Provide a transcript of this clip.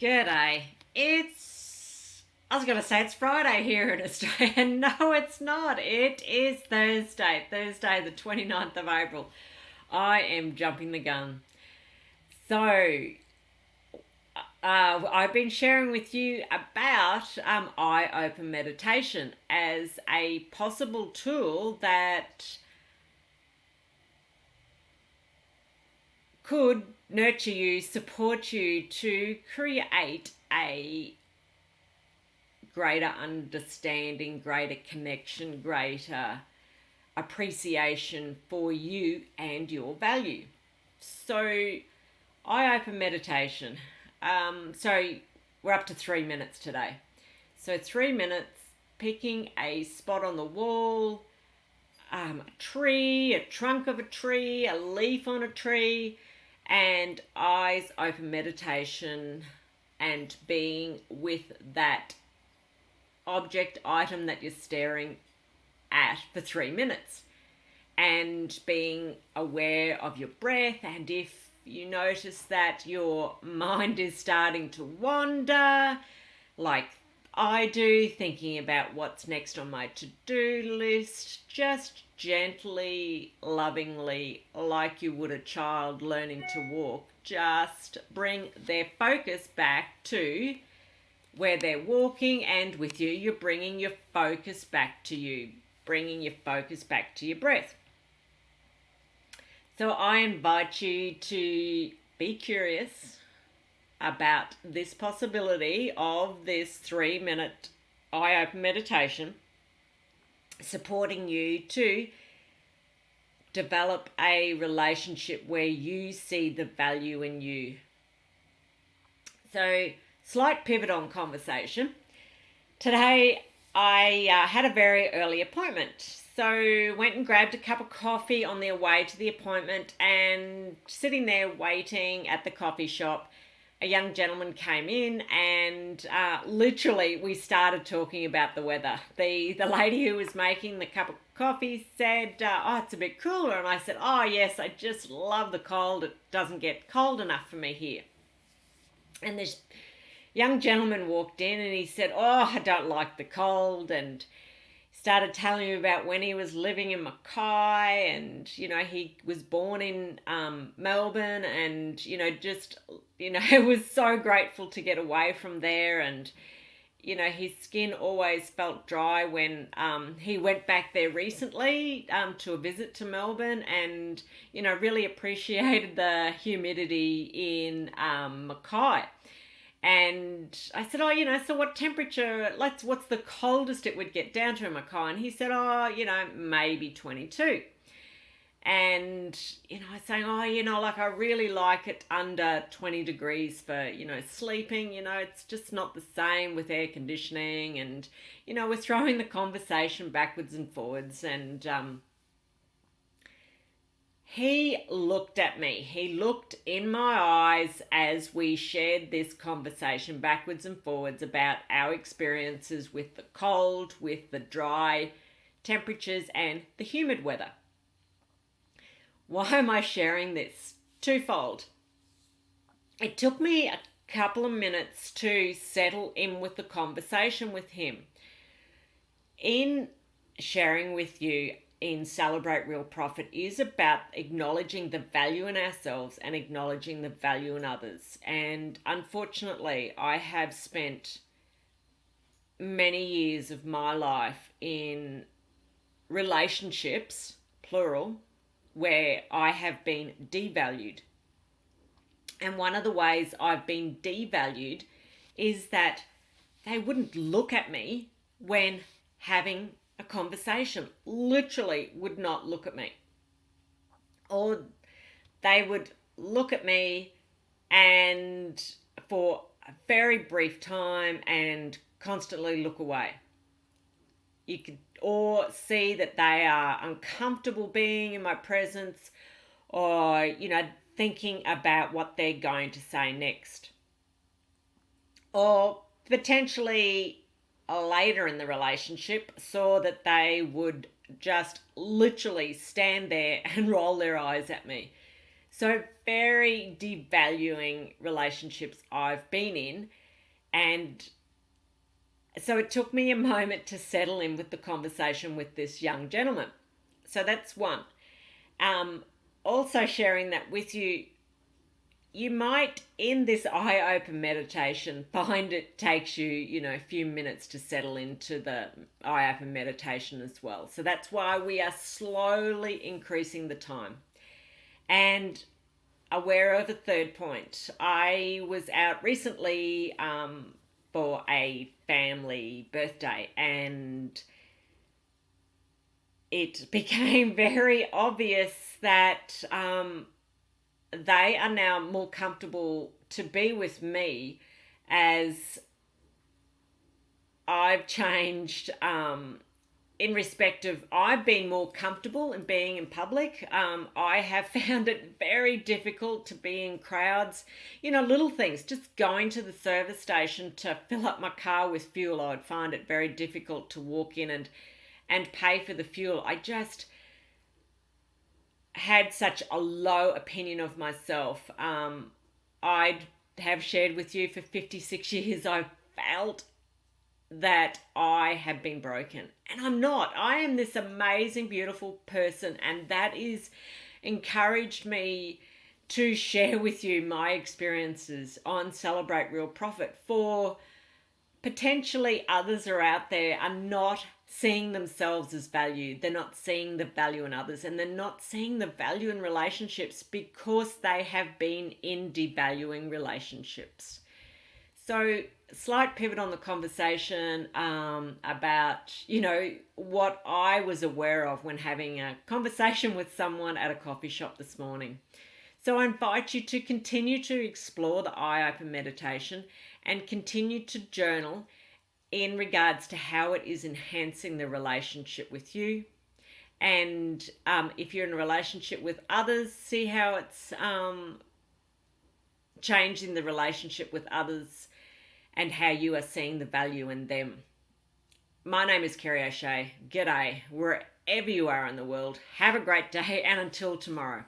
G'day. I was going to say it's Friday here in Australia. No, it's not. It is Thursday, the 29th of April. I am jumping the gun. So, I've been sharing with you about eye open meditation as a possible tool that could nurture you, support you to create a greater understanding, greater connection, greater appreciation for you and your value. So, eye open meditation. So, we're up to 3 minutes today. So, 3 minutes, picking a spot on the wall, a tree, a trunk of a tree, a leaf on a tree, and eyes open meditation and being with that object item that you're staring at for 3 minutes and being aware of your breath. And if you notice that your mind is starting to wander, like I do, thinking about what's next on my to-do list, just gently, lovingly, like you would a child learning to walk, just bring their focus back to where they're walking, and with you, you're bringing your focus back to you, bringing your focus back to your breath. So I invite you to be curious about this possibility of this 3 minute eye open meditation, supporting you to develop a relationship where you see the value in you. So, slight pivot on conversation. Today I had a very early appointment. So went and grabbed a cup of coffee on their way to the appointment, and sitting there waiting at the coffee shop, a young gentleman came in and literally we started talking about the weather. The lady who was making the cup of coffee said, oh, it's a bit cooler. And I said, oh, yes, I just love the cold. It doesn't get cold enough for me here. And this young gentleman walked in and he said, oh, I don't like the cold, and started telling me about when he was living in Mackay, and he was born in Melbourne, and just was so grateful to get away from there, and his skin always felt dry when he went back there recently to a visit to Melbourne, and really appreciated the humidity in Mackay. And I said, oh, so what temperature, what's the coldest it would get down to in Mackay? And he said, oh, maybe 22. And, I was saying, oh, I really like it under 20 degrees for, sleeping. It's just not the same with air conditioning. And, we're throwing the conversation backwards and forwards. And he looked at me. He looked in my eyes as we shared this conversation backwards and forwards about our experiences with the cold, with the dry temperatures, and the humid weather. Why am I sharing this? Twofold. It took me a couple of minutes to settle in with the conversation with him. In sharing with you in Celebrate Real Profit is about acknowledging the value in ourselves and acknowledging the value in others. And unfortunately, I have spent many years of my life in relationships, plural, where I have been devalued. And one of the ways I've been devalued is that they wouldn't look at me when having a conversation, literally would not look at me. Or they would look at me and for a very brief time and constantly look away. You could or see that they are uncomfortable being in my presence, or thinking about what they're going to say next. Or potentially later in the relationship saw that they would just literally stand there and roll their eyes at me. So, very devaluing relationships I've been in. And so it took me a moment to settle in with the conversation with this young gentleman. So that's one. Um, Also, sharing that with you, you might in this eye open meditation find it takes you, a few minutes to settle into the eye open meditation as well. So that's why we are slowly increasing the time. And aware of a third point, I was out recently for a family birthday, and it became very obvious that they are now more comfortable to be with me as I've changed in respect of I've been more comfortable in being in public. I have found it very difficult to be in crowds. Little things, just going to the service station to fill up my car with fuel, I would find it very difficult to walk in and pay for the fuel. I just had such a low opinion of myself. I'd have shared with you for 56 years, I felt that I have been broken. And I'm not. I am this amazing, beautiful person. And that is encouraged me to share with you my experiences on Celebrate Real Profit, for potentially others are out there are not seeing themselves as valued. They're not seeing the value in others, and they're not seeing the value in relationships because they have been in devaluing relationships. So, slight pivot on the conversation about, what I was aware of when having a conversation with someone at a coffee shop this morning. So I invite you to continue to explore the eye open meditation and continue to journal in regards to how it is enhancing the relationship with you. And if you're in a relationship with others, see how it's changing the relationship with others and how you are seeing the value in them. My name is Kerry O'Shea. G'day, wherever you are in the world. Have a great day, and until tomorrow.